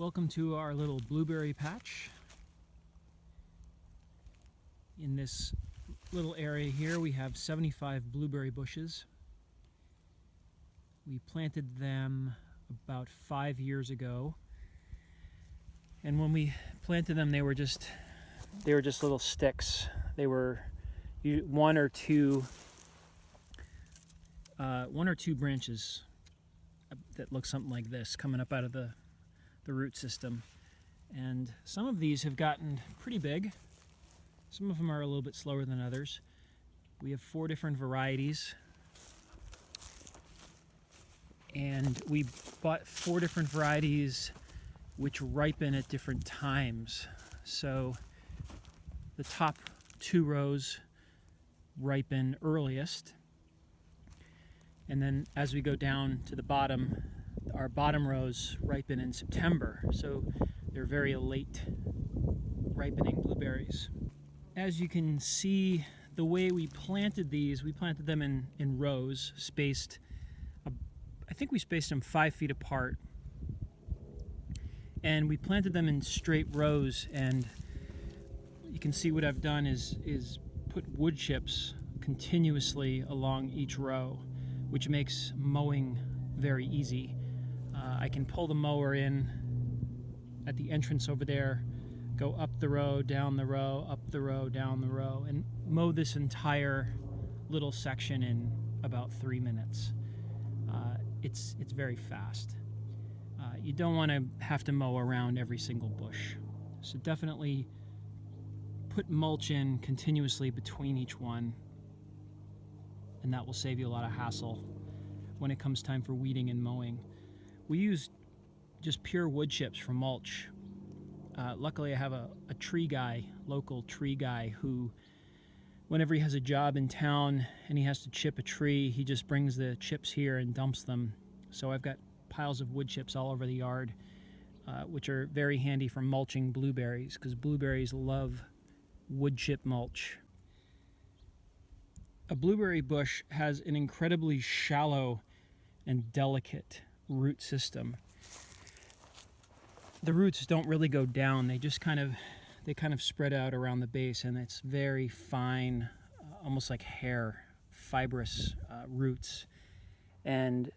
Welcome to our little blueberry patch. In this little area here we have 75 blueberry bushes. We planted them about 5 years ago, and when we planted them they were just little sticks. They were one or two branches that look something like this coming up out of the root system. And some of these have gotten pretty big. Some of them are a little bit slower than others. We have 4 different varieties, and we bought 4 different varieties which ripen at different times. So the top 2 rows ripen earliest, and then as we go down to the bottom, our bottom rows ripen in September, so they're very late ripening blueberries. As you can see, the way we planted these, we planted them in rows, spaced, I think we spaced them 5 feet apart, and we planted them in straight rows. And you can see what I've done is put wood chips continuously along each row, which makes mowing very easy. I can pull the mower in at the entrance over there, go up the row, down the row, up the row, down the row, and mow this entire little section in about 3 minutes. It's very fast. You don't want to have to mow around every single bush, so definitely put mulch in continuously between each one, and that will save you a lot of hassle when it comes time for weeding and mowing. We use just pure wood chips for mulch. Luckily I have a local tree guy, who whenever he has a job in town and he has to chip a tree, he just brings the chips here and dumps them. So I've got piles of wood chips all over the yard, which are very handy for mulching blueberries, because blueberries love wood chip mulch. A blueberry bush has an incredibly shallow and delicate root system. The roots don't really go down, they just kind of spread out around the base, and it's very fine, almost like hair, fibrous roots. And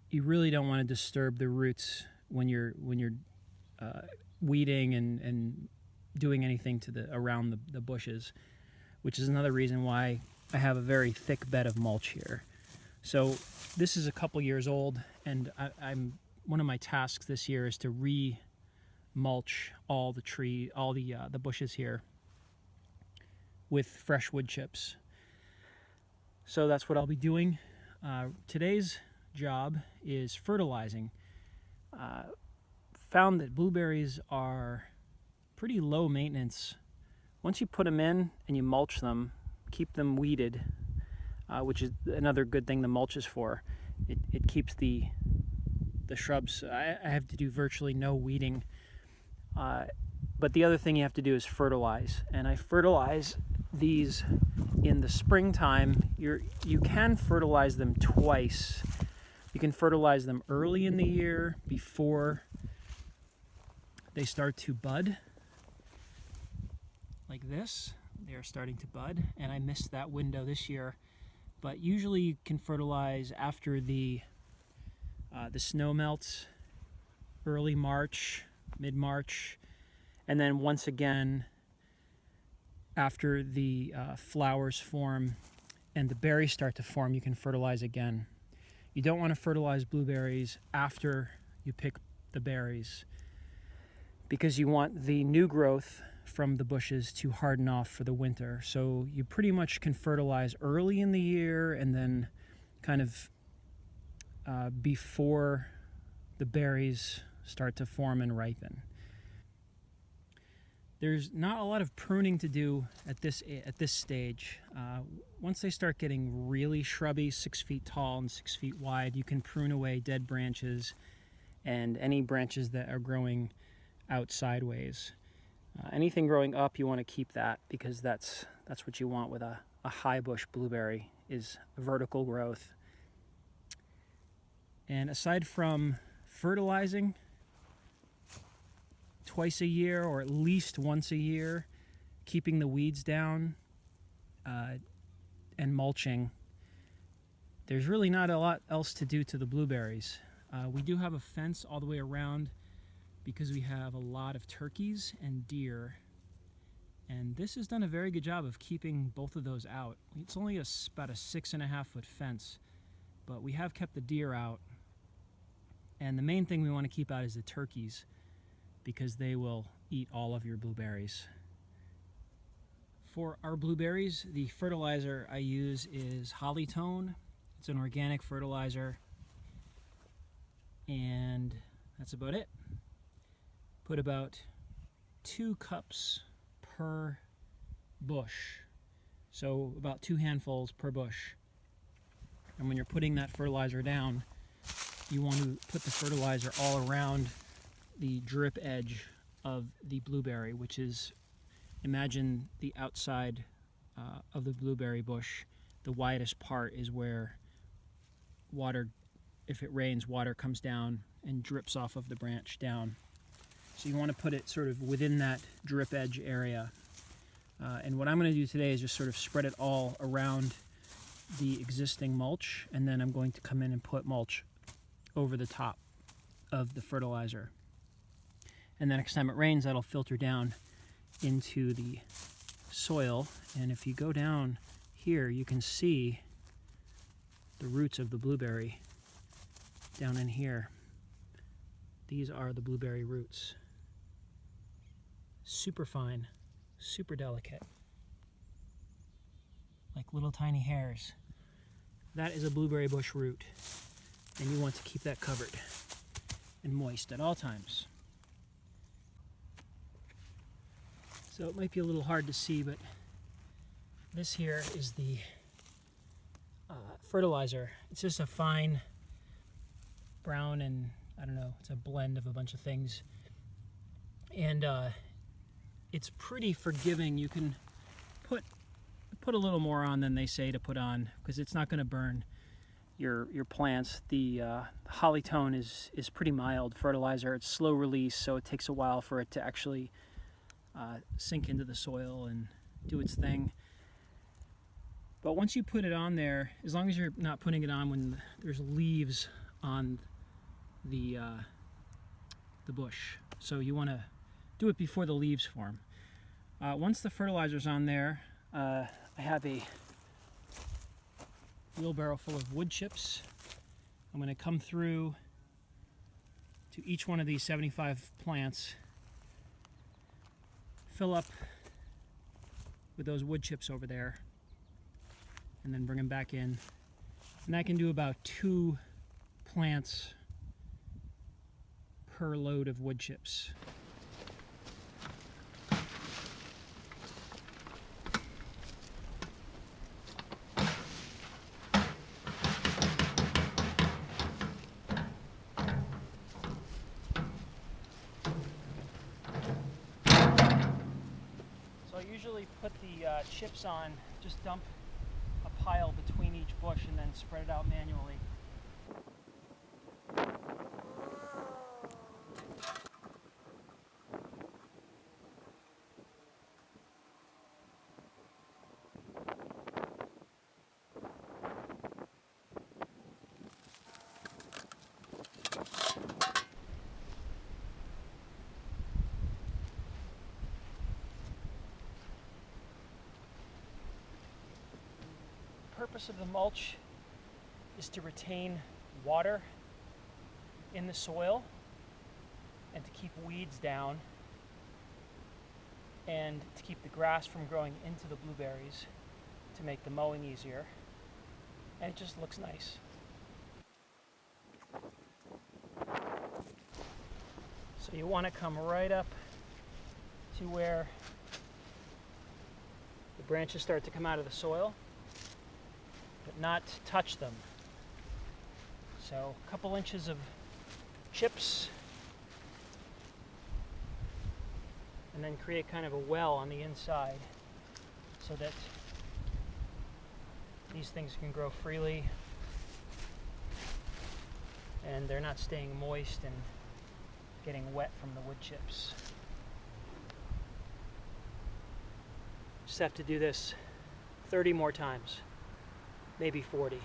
you really don't want to disturb the roots when you're weeding and doing anything around the bushes, which is another reason why I have a very thick bed of mulch here. So this is a couple years old, and one of my tasks this year is to re-mulch all the bushes here with fresh wood chips. So that's what I'll be doing. Today's job is fertilizing. Found that blueberries are pretty low maintenance. Once you put them in and you mulch them, keep them weeded, which is another good thing the mulch is for. It keeps the shrubs. I have to do virtually no weeding, but the other thing you have to do is fertilize, and I fertilize these in the springtime. You can fertilize them twice. You can fertilize them early in the year before they start to bud, like this. They are starting to bud, and I missed that window this year. But usually you can fertilize after the snow melts, early March, mid-March, and then once again after the flowers form and the berries start to form, you can fertilize again. You don't want to fertilize blueberries after you pick the berries, because you want the new growth from the bushes to harden off for the winter. So you pretty much can fertilize early in the year, and then kind of before the berries start to form and ripen. There's not a lot of pruning to do at this stage. Once they start getting really shrubby, 6 feet tall and 6 feet wide, you can prune away dead branches and any branches that are growing out sideways. Anything growing up, you want to keep that, because that's what you want with a high bush blueberry, is vertical growth. And aside from fertilizing, twice a year or at least once a year, keeping the weeds down and mulching. There's really not a lot else to do to the blueberries. We do have a fence all the way around because we have a lot of turkeys and deer, and this has done a very good job of keeping both of those out. It's only about a 6.5-foot fence, but we have kept the deer out, and the main thing we want to keep out is the turkeys because they will eat all of your blueberries. For our blueberries, the fertilizer I use is Hollytone. It's an organic fertilizer, and that's about it. Put about 2 cups per bush, so about 2 handfuls per bush. And when you're putting that fertilizer down, you want to put the fertilizer all around the drip edge of the blueberry, which is, imagine the outside of the blueberry bush. The widest part is where water, if it rains, water comes down and drips off of the branch down. So you want to put it sort of within that drip edge area. And what I'm going to do today is just sort of spread it all around the existing mulch, and then I'm going to come in and put mulch over the top of the fertilizer. And then next time it rains, that'll filter down into the soil. And if you go down here, you can see the roots of the blueberry down in here. These are the blueberry roots. Super fine, super delicate, like little tiny hairs. That is a blueberry bush root, and you want to keep that covered and moist at all times. So it might be a little hard to see, but this here is the fertilizer. It's just a fine brown, and I don't know, it's a blend of a bunch of things. And it's pretty forgiving. You can put a little more on than they say to put on, because it's not going to burn your plants. The Hollytone is pretty mild fertilizer. It's slow release, so it takes a while for it to actually sink into the soil and do its thing. But once you put it on there, as long as you're not putting it on when there's leaves on the bush, so you want to do it before the leaves form. Once the fertilizer's on there, I have a wheelbarrow full of wood chips. I'm going to come through to each one of these 75 plants, fill up with those wood chips over there, and then bring them back in. And I can do about 2 plants per load of wood chips. So I usually put the chips on, just dump a pile between each bush and then spread it out manually. The purpose of the mulch is to retain water in the soil and to keep weeds down and to keep the grass from growing into the blueberries, to make the mowing easier, and it just looks nice. So you want to come right up to where the branches start to come out of the soil, but not touch them. So a couple inches of chips, and then create kind of a well on the inside so that these things can grow freely and they're not staying moist and getting wet from the wood chips. Just have to do this 30 more times, maybe 40.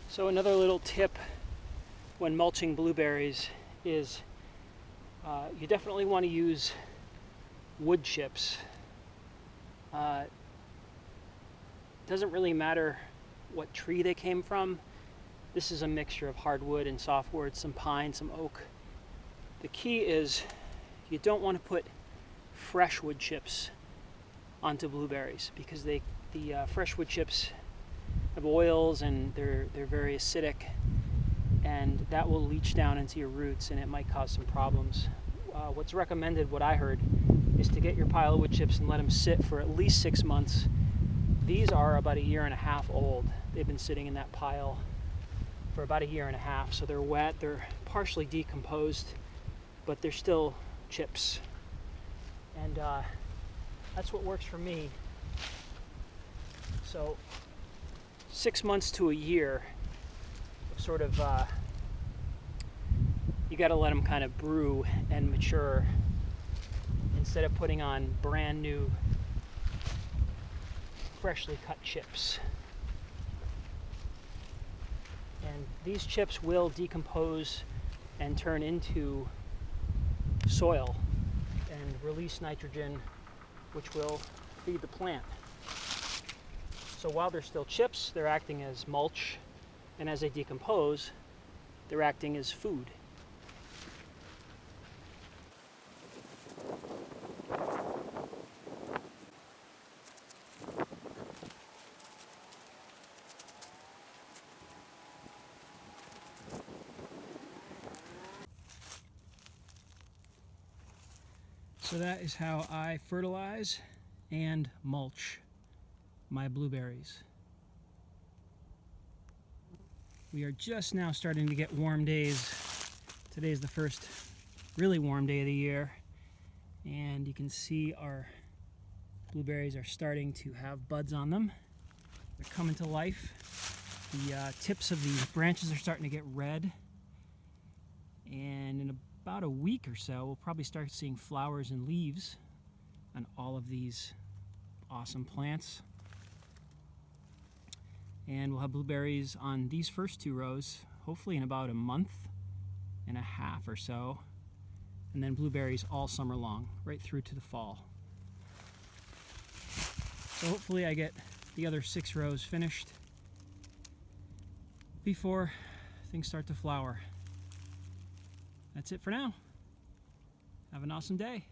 So another little tip when mulching blueberries is you definitely want to use wood chips. Doesn't really matter what tree they came from. This is a mixture of hardwood and softwood, some pine, some oak. The key is you don't want to put fresh wood chips onto blueberries because the fresh wood chips have oils and they're very acidic, and that will leach down into your roots and it might cause some problems. What's recommended, what I heard, is to get your pile of wood chips and let them sit for at least 6 months. These are about 1.5 years old. They've been sitting in that pile for about 1.5 years, so they're wet, they're partially decomposed, but they're still chips. And that's what works for me. So 6 months to 1 year, sort of, you got to let them kind of brew and mature instead of putting on brand new, freshly cut chips. And these chips will decompose and turn into soil and release nitrogen, which will feed the plant. So while they're still chips, they're acting as mulch, and as they decompose, they're acting as food. So that is how I fertilize and mulch my blueberries. We are just now starting to get warm days. Today is the first really warm day of the year, and you can see our blueberries are starting to have buds on them. They're coming to life. The tips of the branches are starting to get red, and in about a week or so we'll probably start seeing flowers and leaves on all of these awesome plants. And we'll have blueberries on these first 2 rows, hopefully in about 1.5 months or so. And then blueberries all summer long, right through to the fall. So hopefully I get the other 6 rows finished before things start to flower. That's it for now. Have an awesome day.